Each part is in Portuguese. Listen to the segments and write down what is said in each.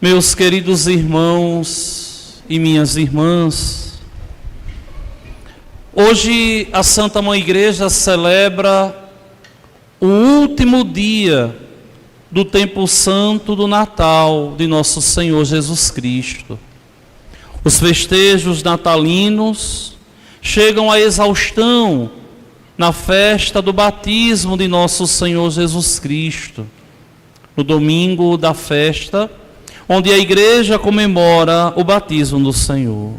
Meus queridos irmãos e minhas irmãs, hoje a Santa Mãe Igreja celebra o último dia do tempo santo do Natal de nosso Senhor Jesus Cristo. Os festejos natalinos chegam à exaustão na festa do batismo de nosso Senhor Jesus Cristo, no domingo da festa, onde a igreja comemora o batismo do Senhor.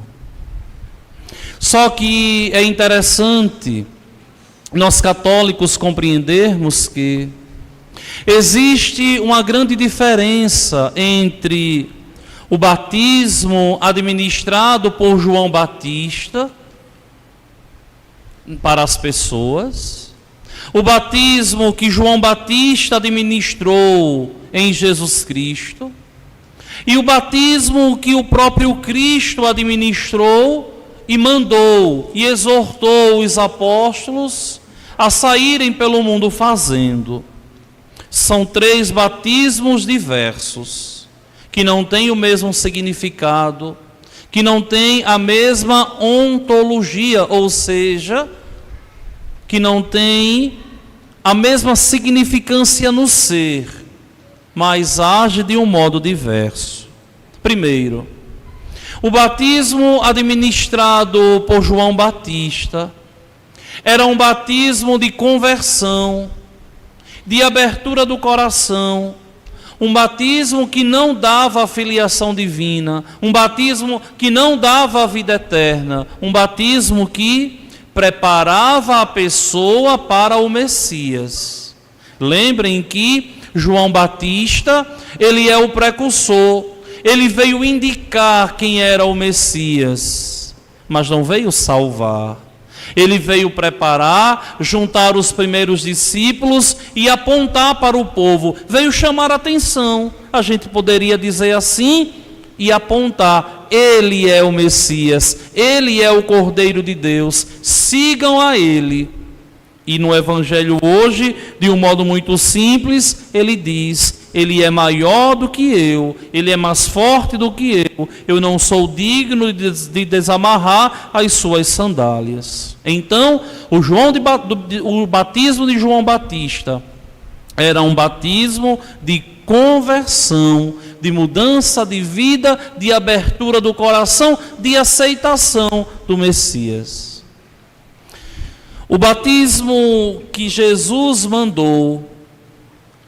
Só que é interessante nós católicos compreendermos que existe uma grande diferença entre o batismo administrado por João Batista para as pessoas, o batismo que João Batista administrou em Jesus Cristo, e o batismo que o próprio Cristo administrou e mandou e exortou os apóstolos a saírem pelo mundo fazendo. São três batismos diversos, que não têm o mesmo significado, que não têm a mesma ontologia, ou seja, que não têm a mesma significância no ser, mas age de um modo diverso. Primeiro, o batismo administrado por João Batista era um batismo de conversão, de abertura do coração, um batismo que não dava a filiação divina, um batismo que não dava a vida eterna, um batismo que preparava a pessoa para o Messias. Lembrem que João Batista, ele é o precursor, ele veio indicar quem era o Messias, mas não veio salvar. Ele veio preparar, juntar os primeiros discípulos e apontar para o povo, veio chamar a atenção, a gente poderia dizer assim, e apontar: ele é o Messias, ele é o Cordeiro de Deus, sigam a ele. E no Evangelho hoje, de um modo muito simples, ele diz: ele é maior do que eu, ele é mais forte do que eu não sou digno de desamarrar as suas sandálias. Então, o batismo de João Batista era um batismo de conversão, de mudança de vida, de abertura do coração, de aceitação do Messias. O batismo que Jesus mandou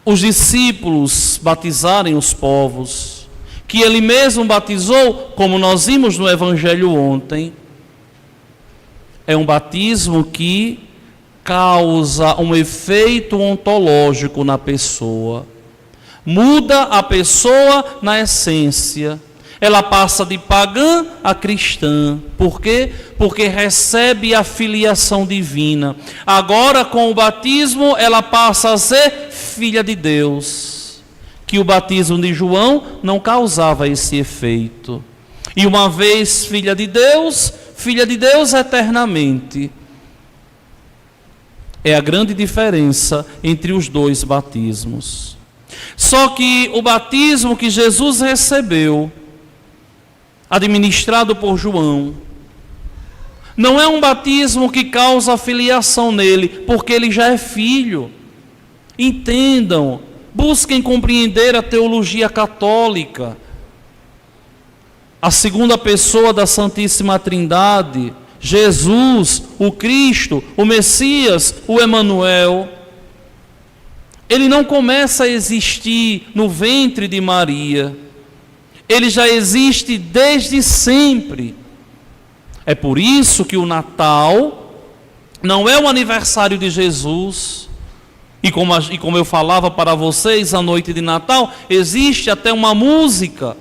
os discípulos batizarem os povos, que ele mesmo batizou, como nós vimos no Evangelho ontem, é um batismo que causa um efeito ontológico na pessoa, muda a pessoa na essência. Ela passa de pagã a cristã. Por quê? Porque recebe a filiação divina. Agora, com o batismo, ela passa a ser filha de Deus. Que o batismo de João não causava esse efeito. E uma vez filha de Deus eternamente. É a grande diferença entre os dois batismos. Só que o batismo que Jesus recebeu, administrado por João, não é um batismo que causa filiação nele, porque ele já é filho. Entendam, busquem compreender a teologia católica. A segunda pessoa da Santíssima Trindade, Jesus, o Cristo, o Messias, o Emanuel, ele não começa a existir no ventre de Maria. Ele já existe desde sempre. É por isso que o Natal não é o aniversário de Jesus. E como eu falava para vocês, a noite de Natal, existe até uma música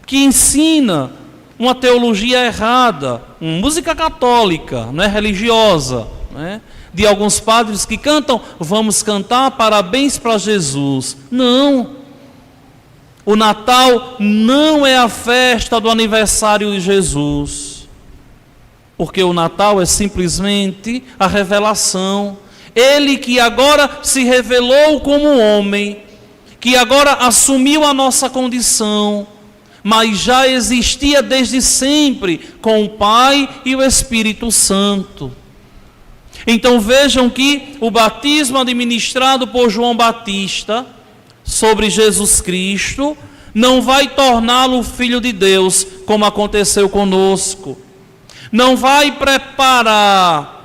que ensina uma teologia errada, uma música católica, não é religiosa, né? De alguns padres que cantam: vamos cantar parabéns para Jesus. Não. O Natal não é a festa do aniversário de Jesus, porque o Natal é simplesmente a revelação. Ele que agora se revelou como homem, que agora assumiu a nossa condição, mas já existia desde sempre com o Pai e o Espírito Santo. Então vejam que o batismo administrado por João Batista sobre Jesus Cristo não vai torná-lo filho de Deus, como aconteceu conosco. Não vai preparar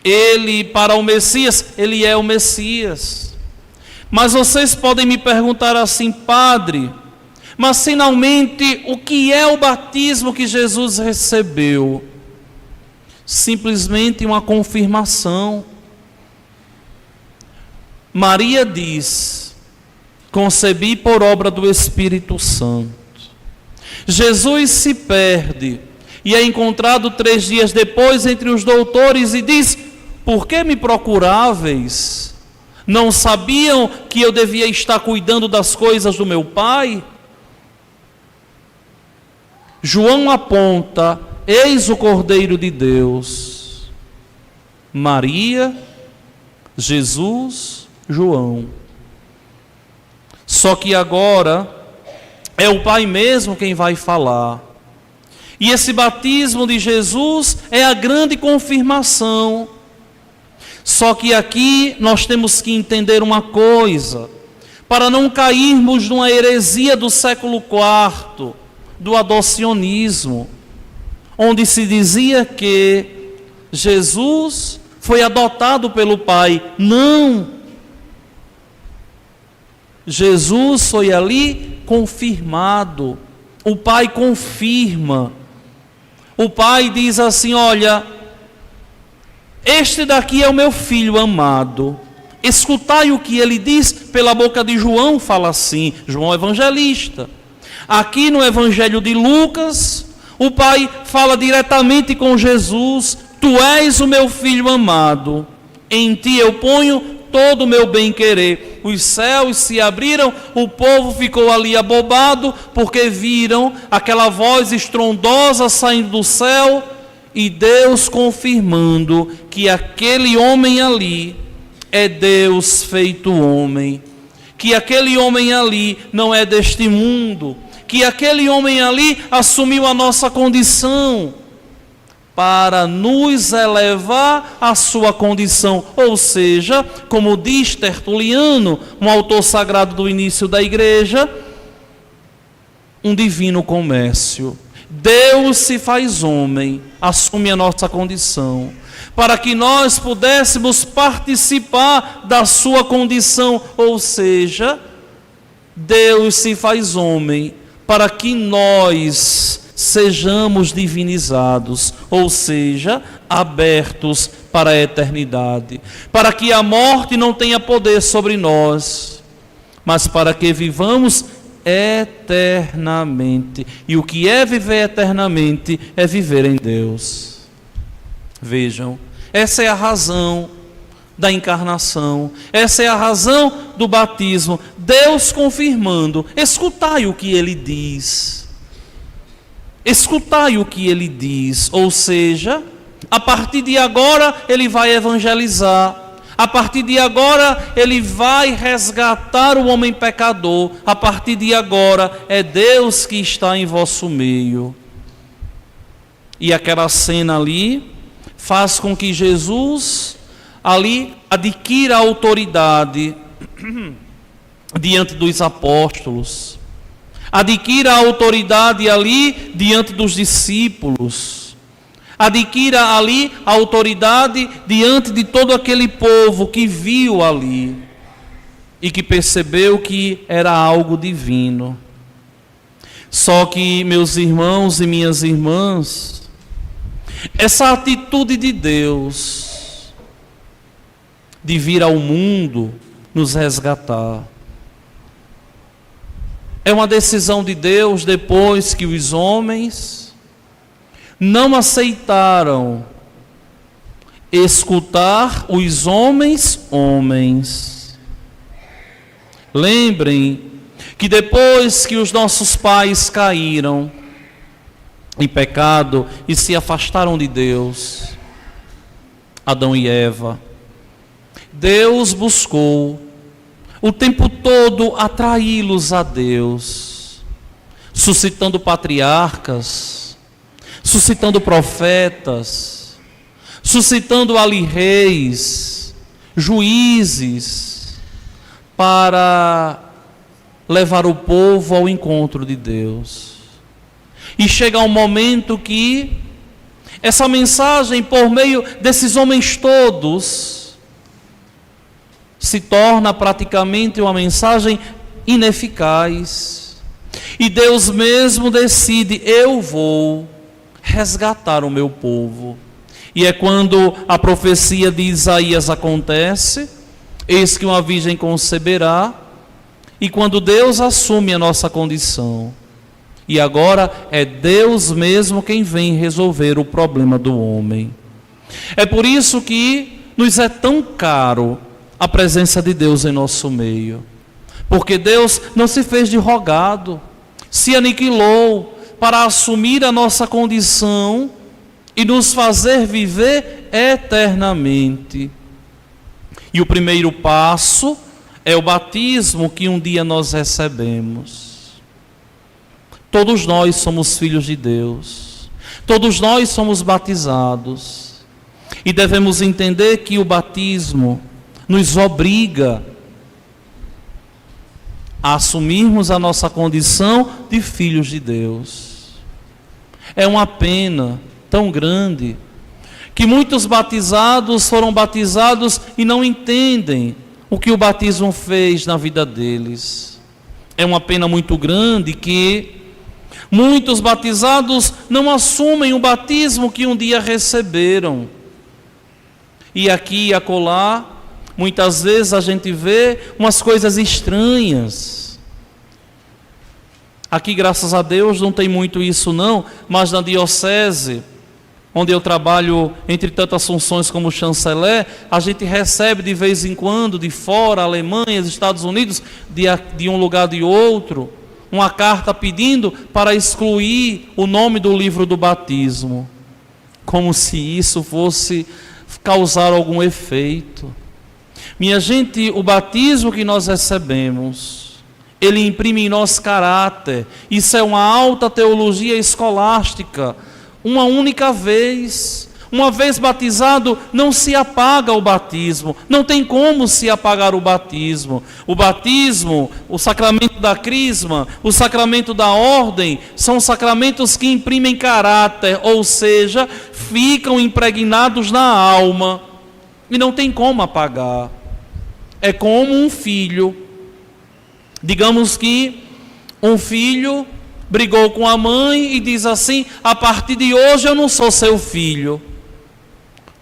ele para o Messias, ele é o Messias. Mas vocês podem me perguntar assim: padre, mas finalmente o que é o batismo que Jesus recebeu? Simplesmente uma confirmação. Maria diz: concebi por obra do Espírito Santo. Jesus se perde e é encontrado 3 dias depois entre os doutores e diz: por que me procuráveis? Não sabiam que eu devia estar cuidando das coisas do meu Pai? João aponta: eis o Cordeiro de Deus. Maria, Jesus, João. Só que agora é o Pai mesmo quem vai falar. E esse batismo de Jesus é a grande confirmação. Só que aqui nós temos que entender uma coisa, para não cairmos numa heresia do século IV, do adocionismo, onde se dizia que Jesus foi adotado pelo Pai. Não! Jesus foi ali confirmado. O Pai confirma. O Pai diz assim: olha, este daqui é o meu filho amado. Escutai o que ele diz. Pela boca de João fala assim, João evangelista. Aqui no Evangelho de Lucas, o Pai fala diretamente com Jesus: tu és o meu filho amado, em ti eu ponho todo o meu bem-querer. Os céus se abriram, o povo ficou ali abobado, porque viram aquela voz estrondosa saindo do céu, e Deus confirmando que aquele homem ali é Deus feito homem, que aquele homem ali não é deste mundo, que aquele homem ali assumiu a nossa condição para nos elevar à sua condição. Ou seja, como diz Tertuliano, um autor sagrado do início da igreja, um divino comércio. Deus se faz homem, assume a nossa condição, para que nós pudéssemos participar da sua condição. Ou seja, Deus se faz homem para que nós sejamos divinizados, ou seja, abertos para a eternidade, para que a morte não tenha poder sobre nós, mas para que vivamos eternamente. E o que é viver eternamente é viver em Deus. Vejam, essa é a razão da encarnação, essa é a razão do batismo. Deus confirmando: escutai o que ele diz. Escutai o que ele diz. Ou seja, a partir de agora ele vai evangelizar. A partir de agora ele vai resgatar o homem pecador. A partir de agora é Deus que está em vosso meio. E aquela cena ali faz com que Jesus ali adquira autoridade diante dos apóstolos, adquira a autoridade ali diante dos discípulos, adquira ali a autoridade diante de todo aquele povo que viu ali e que percebeu que era algo divino. Só que, meus irmãos e minhas irmãs, essa atitude de Deus de vir ao mundo nos resgatar é uma decisão de Deus depois que os homens não aceitaram escutar os homens. Lembrem que depois que os nossos pais caíram em pecado e se afastaram de Deus, Adão e Eva, Deus buscou o tempo todo atraí-los a Deus, suscitando patriarcas, suscitando profetas, suscitando ali reis, juízes, para levar o povo ao encontro de Deus. E chega um momento que essa mensagem, por meio desses homens todos, se torna praticamente uma mensagem ineficaz. E Deus mesmo decide: eu vou resgatar o meu povo. E é quando a profecia de Isaías acontece: eis que uma virgem conceberá. E quando Deus assume a nossa condição, e agora é Deus mesmo quem vem resolver o problema do homem. É por isso que nos é tão caro a presença de Deus em nosso meio, porque Deus não se fez de rogado, se aniquilou para assumir a nossa condição e nos fazer viver eternamente. E o primeiro passo é o batismo que um dia nós recebemos. Todos nós somos filhos de Deus, todos nós somos batizados, e devemos entender que o batismo nos obriga a assumirmos a nossa condição de filhos de Deus. É uma pena tão grande que muitos batizados foram batizados e não entendem o que o batismo fez na vida deles. É uma pena muito grande que muitos batizados não assumem o batismo que um dia receberam. E aqui e acolá, muitas vezes a gente vê umas coisas estranhas. Aqui, graças a Deus, não tem muito isso não, mas na diocese, onde eu trabalho, entre tantas funções como chanceler, a gente recebe de vez em quando, de fora, Alemanha, Estados Unidos, de um lugar de outro, uma carta pedindo para excluir o nome do livro do batismo, como se isso fosse causar algum efeito. Minha gente, o batismo que nós recebemos, ele imprime em nós caráter. Isso é uma alta teologia escolástica. Uma única vez, uma vez batizado, não se apaga o batismo, não tem como se apagar o batismo. O batismo, o sacramento da crisma, o sacramento da ordem, são sacramentos que imprimem caráter, ou seja, ficam impregnados na alma, e não tem como apagar. É como um filho. Digamos que um filho brigou com a mãe e diz assim: a partir de hoje eu não sou seu filho.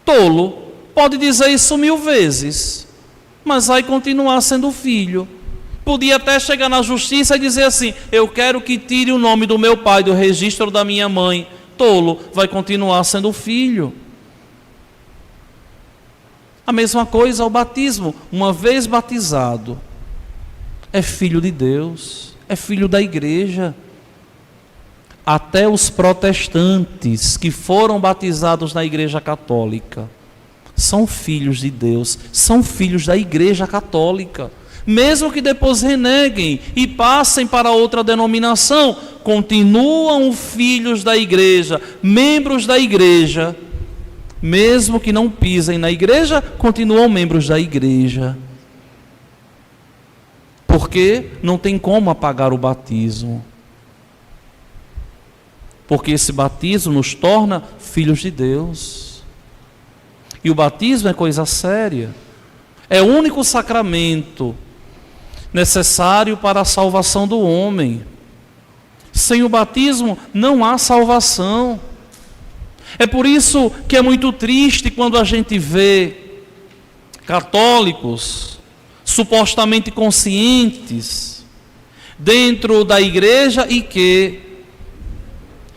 Tolo, pode dizer isso 1000 vezes, mas vai continuar sendo filho. Podia até chegar na justiça e dizer assim: eu quero que tire o nome do meu pai do registro da minha mãe. Tolo, vai continuar sendo filho. A mesma coisa ao batismo. Uma vez batizado, é filho de Deus, é filho da igreja. Até os protestantes que foram batizados na igreja católica são filhos de Deus, são filhos da igreja católica. Mesmo que depois reneguem e passem para outra denominação, continuam filhos da igreja, membros da igreja. Mesmo que não pisem na igreja, continuam membros da igreja. Porque não tem como apagar o batismo. Porque esse batismo nos torna filhos de Deus. E o batismo é coisa séria. É o único sacramento necessário para a salvação do homem. Sem o batismo não há salvação. É por isso que é muito triste quando a gente vê católicos supostamente conscientes dentro da igreja e que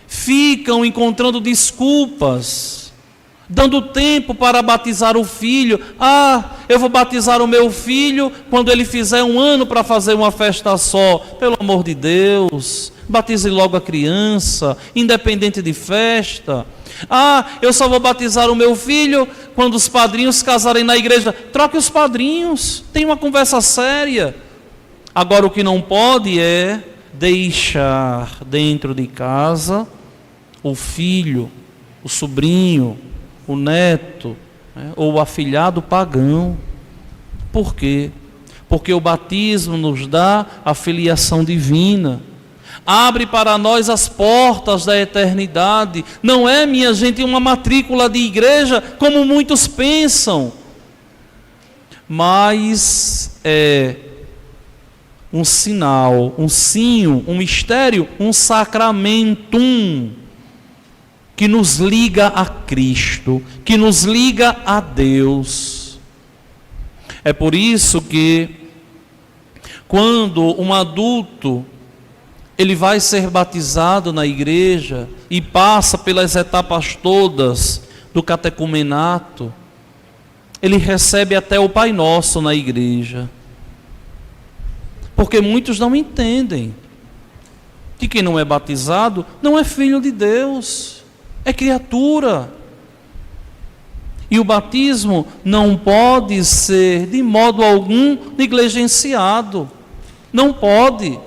ficam encontrando desculpas, dando tempo para batizar o filho. Eu vou batizar o meu filho quando ele fizer 1 ano para fazer uma festa só. Pelo amor de Deus, batize logo a criança, independente de festa. Eu só vou batizar o meu filho quando os padrinhos casarem na igreja. Troque os padrinhos, tenha uma conversa séria. Agora o que não pode é deixar dentro de casa o filho, o sobrinho, o neto, né, ou o afilhado pagão. Por quê? Porque o batismo nos dá a filiação divina, abre para nós as portas da eternidade. Não é, minha gente, uma matrícula de igreja, como muitos pensam, mas é um sinal, um signo, um mistério, um sacramentum, que nos liga a Cristo, que nos liga a Deus. É por isso que, quando um adulto ele vai ser batizado na igreja e passa pelas etapas todas do catecumenato, ele recebe até o Pai Nosso na igreja. Porque muitos não entendem que quem não é batizado não é filho de Deus, é criatura. E o batismo não pode ser de modo algum negligenciado. Não pode.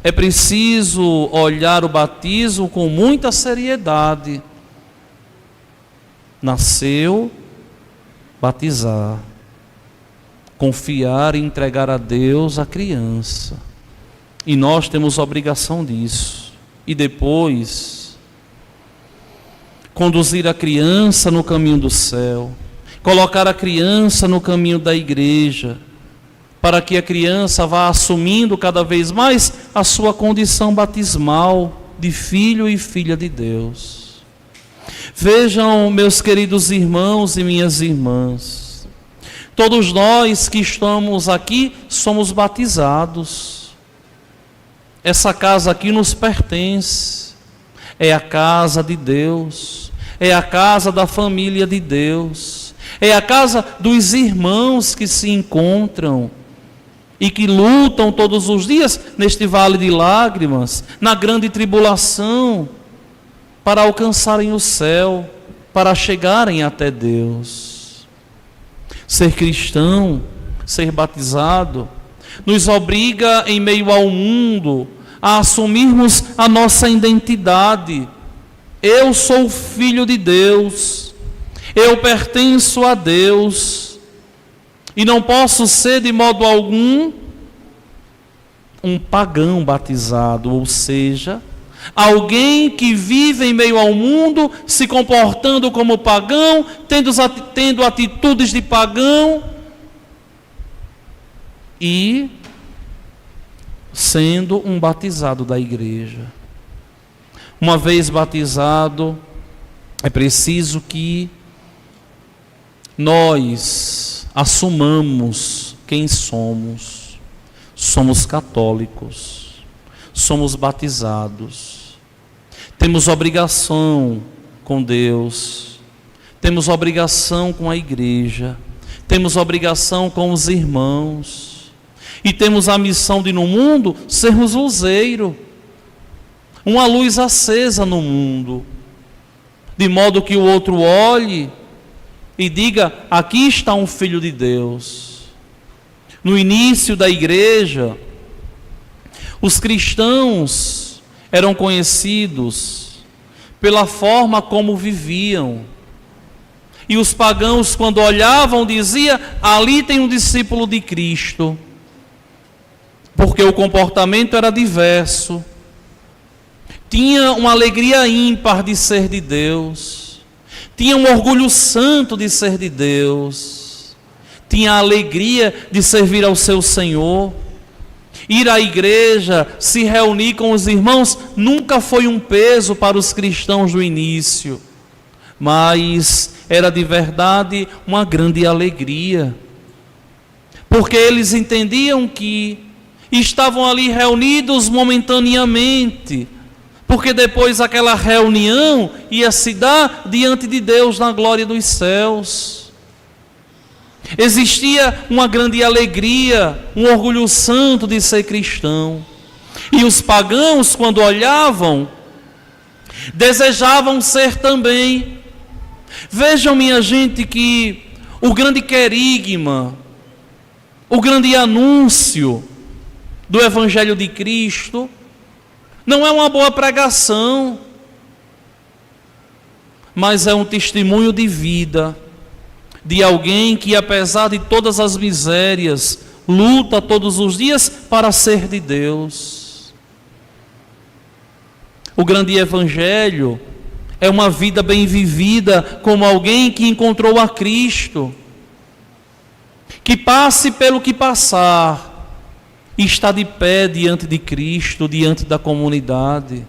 É preciso olhar o batismo com muita seriedade. Nasceu, batizar. Confiar e entregar a Deus a criança. E nós temos obrigação disso. E depois, conduzir a criança no caminho do céu. Colocar a criança no caminho da igreja, para que a criança vá assumindo cada vez mais a sua condição batismal de filho e filha de Deus. Vejam, meus queridos irmãos e minhas irmãs, todos nós que estamos aqui somos batizados. Essa casa aqui nos pertence, é a casa de Deus, é a casa da família de Deus, é a casa dos irmãos que se encontram e que lutam todos os dias neste vale de lágrimas, na grande tribulação, para alcançarem o céu, para chegarem até Deus. Ser cristão, ser batizado, nos obriga em meio ao mundo a assumirmos a nossa identidade. Eu sou filho de Deus, eu pertenço a Deus, e não posso ser de modo algum um pagão batizado, ou seja, alguém que vive em meio ao mundo, se comportando como pagão, tendo atitudes de pagão e sendo um batizado da igreja. Uma vez batizado, é preciso que nós assumamos quem somos. Somos católicos, somos batizados, temos obrigação com Deus, temos obrigação com a igreja, temos obrigação com os irmãos, e temos a missão de no mundo sermos luzeiro, uma luz acesa no mundo, de modo que o outro olhe e diga: aqui está um filho de Deus. No início da igreja, os cristãos eram conhecidos pela forma como viviam. E os pagãos, quando olhavam, diziam: ali tem um discípulo de Cristo. Porque o comportamento era diverso. Tinha uma alegria ímpar de ser de Deus. Tinha um orgulho santo de ser de Deus. Tinha a alegria de servir ao seu Senhor. Ir à igreja, se reunir com os irmãos, nunca foi um peso para os cristãos do início, mas era de verdade uma grande alegria, porque eles entendiam que estavam ali reunidos momentaneamente, porque depois aquela reunião ia se dar diante de Deus na glória dos céus. Existia uma grande alegria, um orgulho santo de ser cristão. E os pagãos, quando olhavam, desejavam ser também. Vejam, minha gente, que o grande querigma, o grande anúncio do Evangelho de Cristo não é uma boa pregação, mas é um testemunho de vida, de alguém que, apesar de todas as misérias, luta todos os dias para ser de Deus. O grande evangelho é uma vida bem vivida, como alguém que encontrou a Cristo, que passe pelo que passar, e está de pé diante de Cristo, diante da comunidade.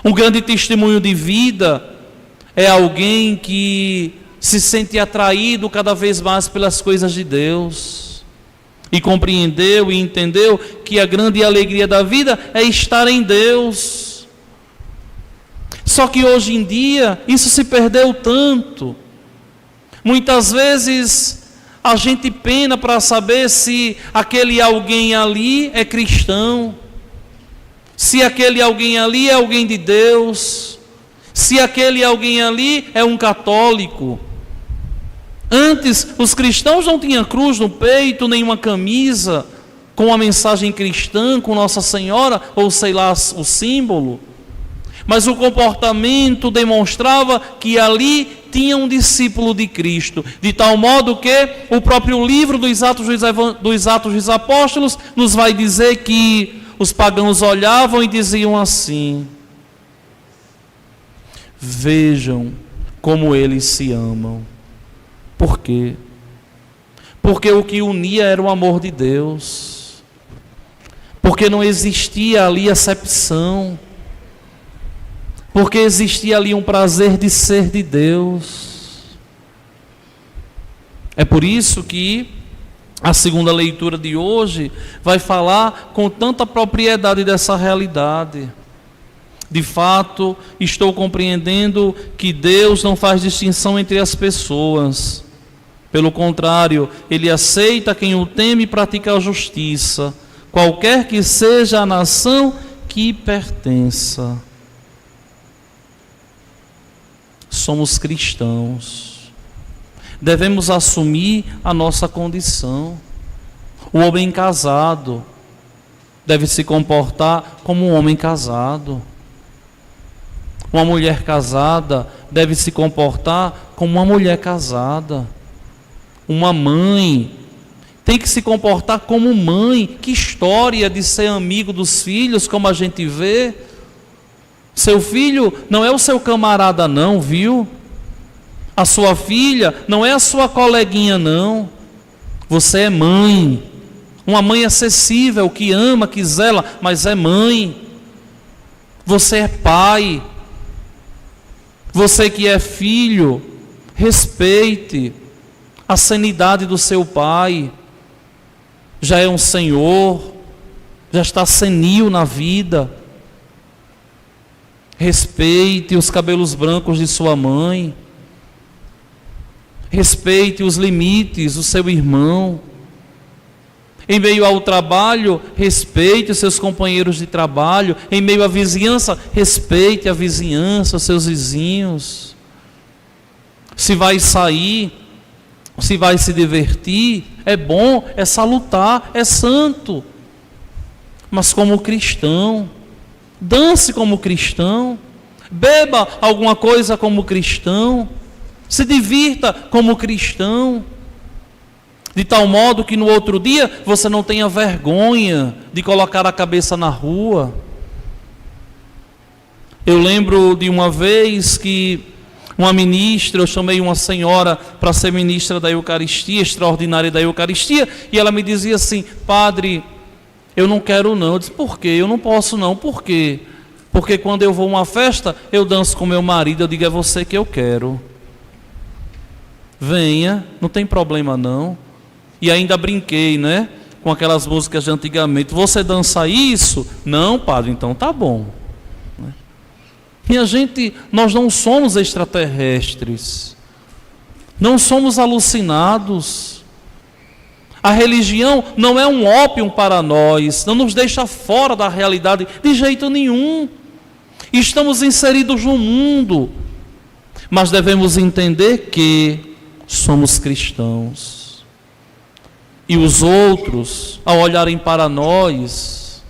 Um grande testemunho de vida é alguém que se sente atraído cada vez mais pelas coisas de Deus, e compreendeu e entendeu que a grande alegria da vida é estar em Deus. Só que hoje em dia isso se perdeu tanto. Muitas vezes a gente pena para saber se aquele alguém ali é cristão, se aquele alguém ali é alguém de Deus, se aquele alguém ali é um católico. Antes, os cristãos não tinham cruz no peito, nem uma camisa com a mensagem cristã, com Nossa Senhora, ou sei lá, o símbolo. Mas o comportamento demonstrava que ali tinha um discípulo de Cristo, de tal modo que o próprio livro dos Atos dos Apóstolos nos vai dizer que os pagãos olhavam e diziam assim: vejam como eles se amam. Por quê? Porque o que unia era o amor de Deus, porque não existia ali acepção, porque existia ali um prazer de ser de Deus. É por isso que a segunda leitura de hoje vai falar com tanta propriedade dessa realidade. De fato, estou compreendendo que Deus não faz distinção entre as pessoas. Pelo contrário, Ele aceita quem o teme e pratica a justiça, qualquer que seja a nação que pertença. Somos cristãos, devemos assumir a nossa condição. O homem casado deve se comportar como um homem casado. Uma mulher casada deve se comportar como uma mulher casada. Uma mãe tem que se comportar como mãe. Que história de ser amigo dos filhos, como a gente vê. Seu filho não é o seu camarada não, viu? A sua filha não é a sua coleguinha não. Você é mãe. Uma mãe acessível, que ama, que zela, mas é mãe. Você é pai. Você que é filho, respeite a sanidade do seu pai. Já é um senhor, já está senil na vida. Respeite os cabelos brancos de sua mãe. Respeite os limites do seu irmão. Em meio ao trabalho, respeite os seus companheiros de trabalho. Em meio à vizinhança, respeite a vizinhança, os seus vizinhos. Se vai sair, se vai se divertir, é bom, é salutar, é santo. Mas como cristão, dance como cristão, beba alguma coisa como cristão, se divirta como cristão, de tal modo que no outro dia você não tenha vergonha de colocar a cabeça na rua. Eu lembro de uma vez que uma ministra, eu chamei uma senhora para ser ministra da Eucaristia, extraordinária da Eucaristia, e ela me dizia assim: padre, eu não quero não. Eu disse: por quê? Eu não posso não. Por quê? Porque quando eu vou a uma festa, eu danço com meu marido. Eu digo: é você que eu quero. Venha, não tem problema não. E ainda brinquei, né? Com aquelas músicas de antigamente. Você dança isso? Não, padre, então tá bom. Minha gente, nós não somos extraterrestres. Não somos alucinados. A religião não é um ópium para nós, não nos deixa fora da realidade de jeito nenhum. Estamos inseridos no mundo, mas devemos entender que somos cristãos. E os outros, ao olharem para nós,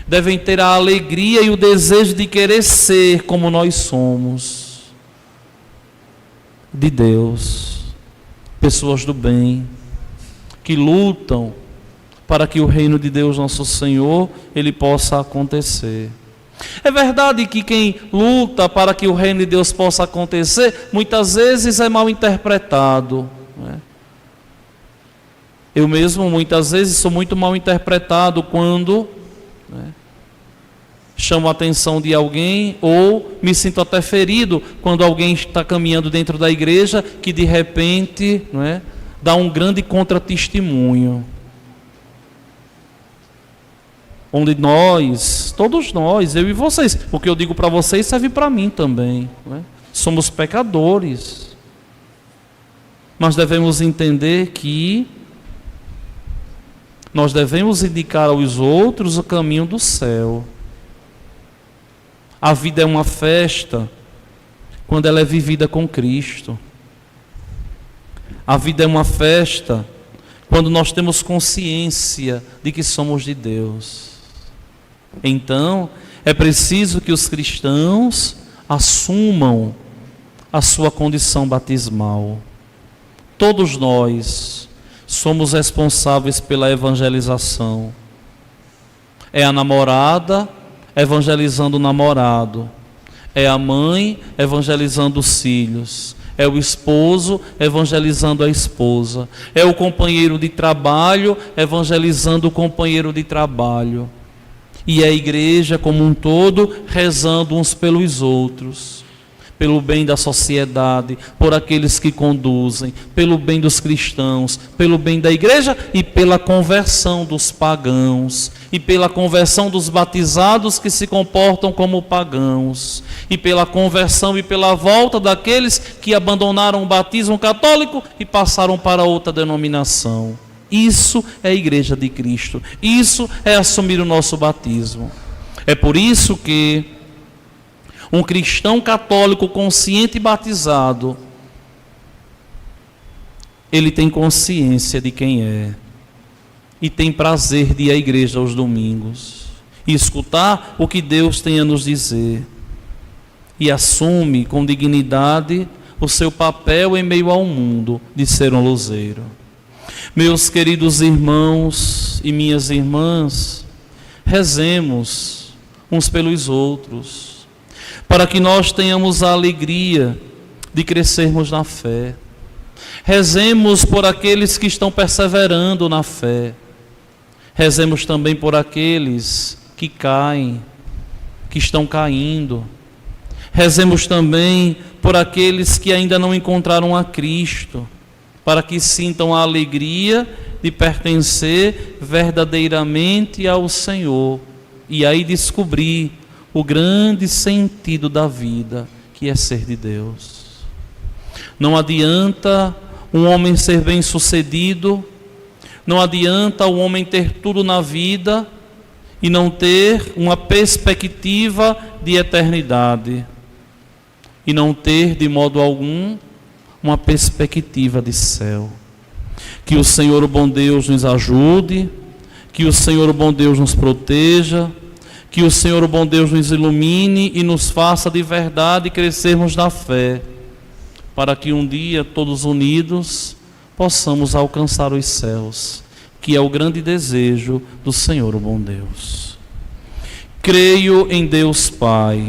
devem ter a alegria e o desejo de querer ser como nós somos, de Deus, pessoas do bem, que lutam para que o reino de Deus, nosso Senhor, ele possa acontecer. É verdade que quem luta para que o reino de Deus possa acontecer, muitas vezes é mal interpretado, né? Eu mesmo, muitas vezes, sou muito mal interpretado quando, né, chamo a atenção de alguém, ou me sinto até ferido quando alguém está caminhando dentro da igreja que de repente, né, dá um grande contratestemunho. Onde nós, todos nós, eu e vocês, o que eu digo para vocês serve para mim também, né? Somos pecadores, mas devemos entender que nós devemos indicar aos outros o caminho do céu. A vida é uma festa quando ela é vivida com Cristo. A vida é uma festa quando nós temos consciência de que somos de Deus. Então, é preciso que os cristãos assumam a sua condição batismal. Todos nós somos responsáveis pela evangelização. É a namorada evangelizando o namorado. É a mãe evangelizando os filhos. É o esposo evangelizando a esposa. É o companheiro de trabalho evangelizando o companheiro de trabalho. E a igreja como um todo rezando uns pelos outros, pelo bem da sociedade, por aqueles que conduzem, pelo bem dos cristãos, pelo bem da igreja e pela conversão dos pagãos, e pela conversão dos batizados que se comportam como pagãos, e pela conversão e pela volta daqueles que abandonaram o batismo católico e passaram para outra denominação. Isso é a igreja de Cristo. Isso é assumir o nosso batismo. É por isso que um cristão católico consciente e batizado, ele tem consciência de quem é e tem prazer de ir à igreja aos domingos e escutar o que Deus tem a nos dizer, e assume com dignidade o seu papel em meio ao mundo de ser um luzeiro. Meus queridos irmãos e minhas irmãs, rezemos uns pelos outros, para que nós tenhamos a alegria de crescermos na fé. Rezemos por aqueles que estão perseverando na fé. Rezemos também por aqueles que caem, que estão caindo. Rezemos também por aqueles que ainda não encontraram a Cristo, para que sintam a alegria de pertencer verdadeiramente ao Senhor e aí descobrir o grande sentido da vida, que é ser de Deus. Não adianta um homem ser bem-sucedido, não adianta o homem ter tudo na vida e não ter uma perspectiva de eternidade, e não ter de modo algum uma perspectiva de céu. Que o Senhor, o bom Deus, nos ajude, que o Senhor, o bom Deus, nos proteja, que o Senhor, o bom Deus, nos ilumine e nos faça de verdade crescermos na fé, para que um dia, todos unidos, possamos alcançar os céus, que é o grande desejo do Senhor, o bom Deus. Creio em Deus Pai,